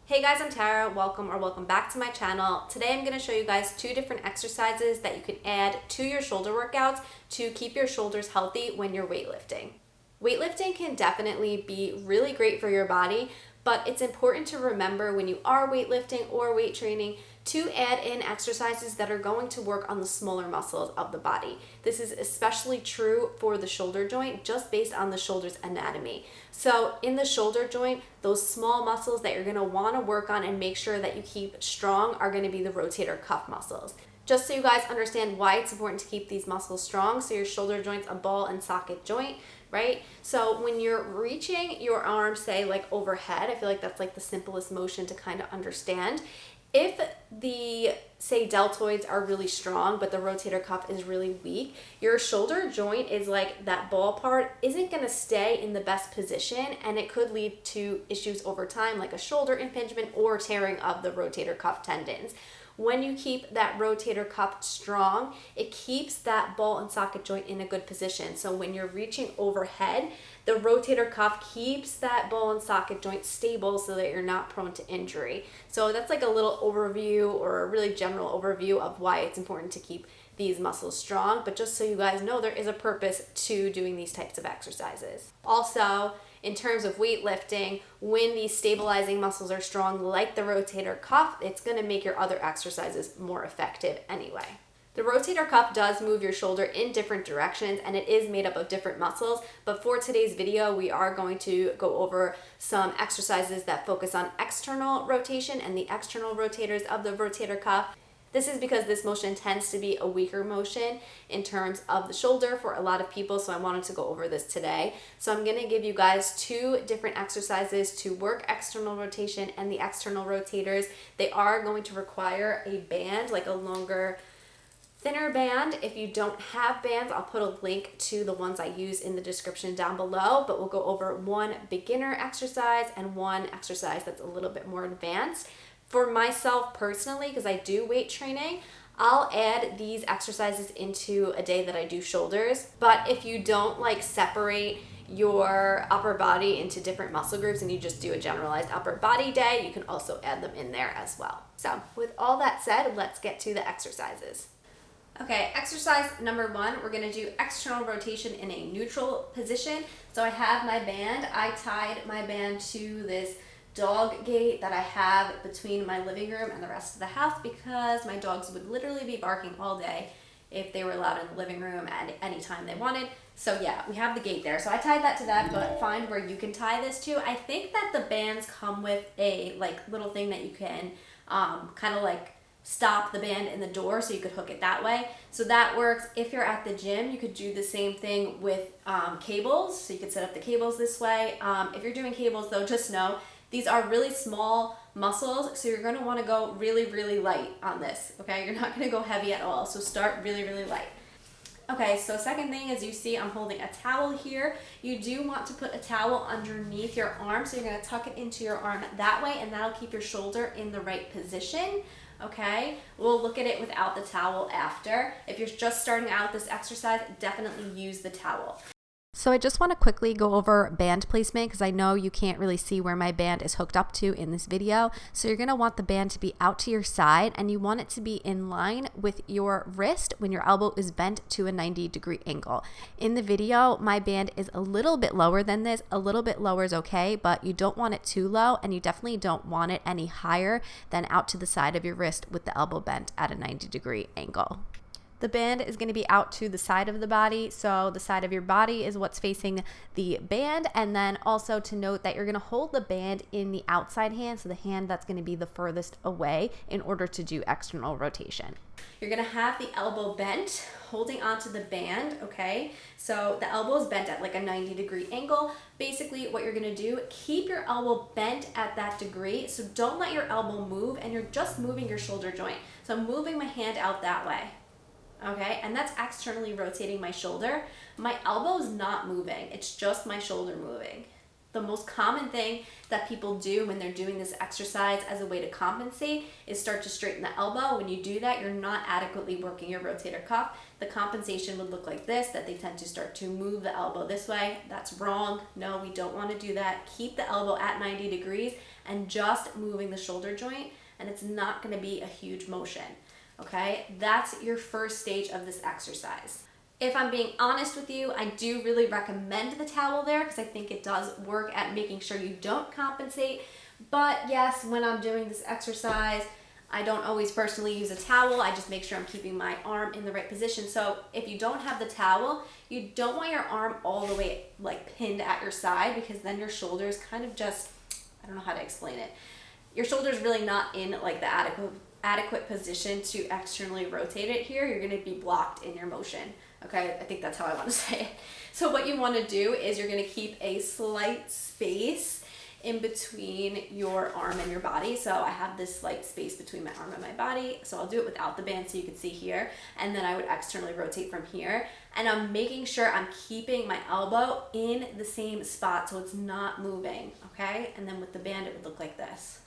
Hey guys, I'm Tara. Welcome back to my channel. Today I'm going to show you guys two different exercises that you can add to your shoulder workouts to keep your shoulders healthy when you're weightlifting. Weightlifting can definitely be really great for your body, but it's important to remember when you are weightlifting or weight training to add in exercises that are going to work on the smaller muscles of the body. This is especially true for the shoulder joint, just based on the shoulder's anatomy. So in the shoulder joint, those small muscles that you're going to want to work on and make sure that you keep strong are going to be the rotator cuff muscles. Just so you guys understand why it's important to keep these muscles strong, so your shoulder joint's a ball and socket joint, right? So when you're reaching your arm, say like overhead, I feel like that's like the simplest motion to kind of understand. If the, say, deltoids are really strong, but the rotator cuff is really weak, your shoulder joint is like that ball part isn't going to stay in the best position, and it could lead to issues over time like a shoulder impingement or tearing of the rotator cuff tendons. When you keep that rotator cuff strong, it keeps that ball and socket joint in a good position. So when you're reaching overhead, the rotator cuff keeps that ball and socket joint stable so that you're not prone to injury. So that's like a little overview or a really general overview of why it's important to keep these muscles strong. But just so you guys know, there is a purpose to doing these types of exercises. Also, in terms of weightlifting, when these stabilizing muscles are strong, like the rotator cuff, it's going to make your other exercises more effective anyway. The rotator cuff does move your shoulder in different directions, and it is made up of different muscles, but for today's video, we are going to go over some exercises that focus on external rotation and the external rotators of the rotator cuff. This is because this motion tends to be a weaker motion in terms of the shoulder for a lot of people, so I wanted to go over this today. So I'm going to give you guys two different exercises to work external rotation and the external rotators. They are going to require a band, like a longer, thinner band. If you don't have bands, I'll put a link to the ones I use in the description down below, but we'll go over one beginner exercise and one exercise that's a little bit more advanced. For myself personally, because I do weight training, I'll add these exercises into a day that I do shoulders. But if you don't like separate your upper body into different muscle groups and you just do a generalized upper body day, you can also add them in there as well. So with all that said, let's get to the exercises. Okay, exercise number one, we're gonna do external rotation in a neutral position. So I have my band. I tied my band to this dog gate that I have between my living room and the rest of the house because my dogs would literally be barking all day if they were allowed in the living room at any time they wanted. So yeah, we have the gate there. So I tied that to that, but find where you can tie this to. I think that the bands come with a like little thing that you can kind of like stop the band in the door, so you could hook it that way. So that works. If you're at the gym, you could do the same thing with cables. So you could set up the cables this way. If you're doing cables though, just know these are really small muscles, so you're gonna wanna go really, really light on this, okay? You're not gonna go heavy at all, so start really, really light. Okay, so second thing is you see I'm holding a towel here. You do want to put a towel underneath your arm, so you're gonna tuck it into your arm that way, and that'll keep your shoulder in the right position, okay? We'll look at it without the towel after. If you're just starting out this exercise, definitely use the towel. So I just want to quickly go over band placement because I know you can't really see where my band is hooked up to in this video. So you're going to want the band to be out to your side, and you want it to be in line with your wrist when your elbow is bent to a 90-degree angle. In the video, my band is a little bit lower than this. A little bit lower is okay, but you don't want it too low, and you definitely don't want it any higher than out to the side of your wrist with the elbow bent at a 90-degree angle. The band is going to be out to the side of the body, so the side of your body is what's facing the band, and then also to note that you're going to hold the band in the outside hand, so the hand that's going to be the furthest away in order to do external rotation. You're going to have the elbow bent, holding onto the band, okay? So the elbow is bent at like a 90-degree angle. Basically what you're going to do, keep your elbow bent at that degree, so don't let your elbow move, and you're just moving your shoulder joint. So I'm moving my hand out that way. Okay, and that's externally rotating my shoulder. My elbow is not moving, it's just my shoulder moving. The most common thing that people do when they're doing this exercise as a way to compensate is start to straighten the elbow. When you do that, you're not adequately working your rotator cuff. The compensation would look like this, that they tend to start to move the elbow this way. That's wrong. No, we don't want to do that. Keep the elbow at 90 degrees and just moving the shoulder joint, and it's not going to be a huge motion. Okay, that's your first stage of this exercise. If I'm being honest with you, I do really recommend the towel there because I think it does work at making sure you don't compensate. But yes, when I'm doing this exercise, I don't always personally use a towel. I just make sure I'm keeping my arm in the right position. So if you don't have the towel, you don't want your arm all the way like pinned at your side, because then your shoulders kind of just, I don't know how to explain it. Your shoulder's really not in like the adequate position to externally rotate it here. You're gonna be blocked in your motion. Okay, I think that's how I want to say it. So what you want to do is you're going to keep a slight space in between your arm and your body. So I have this slight space between my arm and my body. So I'll do it without the band so you can see here. And then I would externally rotate from here. And I'm making sure I'm keeping my elbow in the same spot so it's not moving. Okay, and then with the band it would look like this.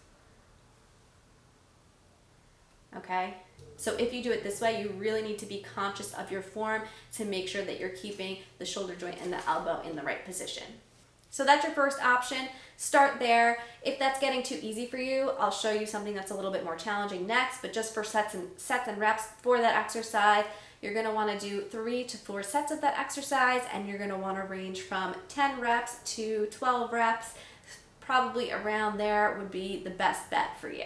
Okay, so if you do it this way, you really need to be conscious of your form to make sure that you're keeping the shoulder joint and the elbow in the right position. So that's your first option. Start there. If that's getting too easy for you, I'll show you something that's a little bit more challenging next, but just for sets and reps for that exercise, you're gonna wanna do 3 to 4 sets of that exercise, and you're gonna wanna range from 10 reps to 12 reps. Probably around there would be the best bet for you.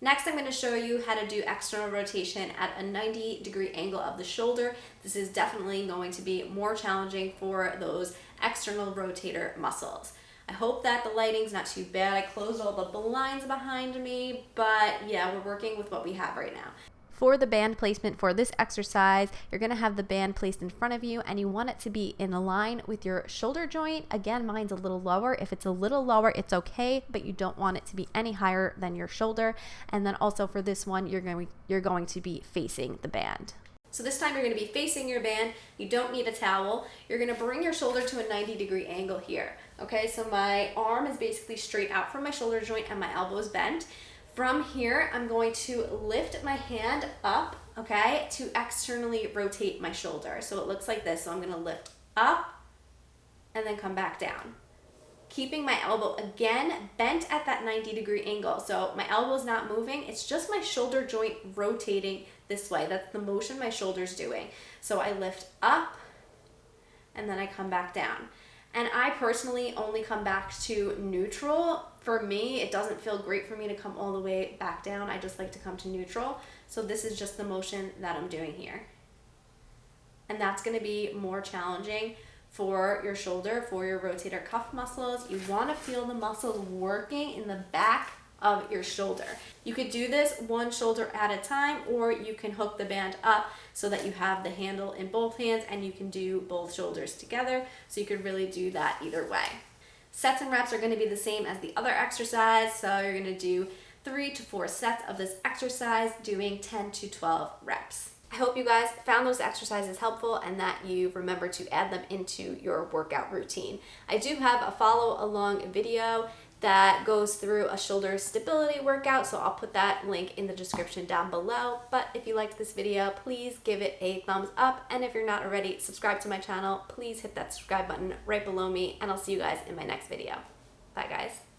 Next, I'm going to show you how to do external rotation at a 90-degree angle of the shoulder. This is definitely going to be more challenging for those external rotator muscles. I hope that the lighting's not too bad. I closed all the blinds behind me, but yeah, we're working with what we have right now. For the band placement for this exercise, you're going to have the band placed in front of you, and you want it to be in line with your shoulder joint. Again, mine's a little lower. If it's a little lower, it's okay, but you don't want it to be any higher than your shoulder. And then also for this one, you're going to be facing the band. So this time you're going to be facing your band. You don't need a towel. You're going to bring your shoulder to a 90-degree angle here. Okay, so my arm is basically straight out from my shoulder joint and my elbow is bent. From here, I'm going to lift my hand up, okay, to externally rotate my shoulder. So it looks like this. So I'm going to lift up and then come back down. Keeping my elbow again bent at that 90-degree angle. So my elbow's not moving. It's just my shoulder joint rotating this way. That's the motion my shoulder's doing. So I lift up and then I come back down. And I personally only come back to neutral. For me, it doesn't feel great for me to come all the way back down. I just like to come to neutral. So this is just the motion that I'm doing here. And that's going to be more challenging for your shoulder, for your rotator cuff muscles. You want to feel the muscles working in the back of your shoulder. You could do this one shoulder at a time, or you can hook the band up so that you have the handle in both hands and you can do both shoulders together. So you could really do that either way. Sets and reps are going to be the same as the other exercise. So you're going to do 3 to 4 sets of this exercise, doing 10 to 12 reps. I hope you guys found those exercises helpful and that you remember to add them into your workout routine. I do have a follow along video that goes through a shoulder stability workout, so I'll put that link in the description down below. But if you liked this video, please give it a thumbs up, and if you're not already subscribed to my channel, please hit that subscribe button right below me, and I'll see you guys in my next video. Bye guys.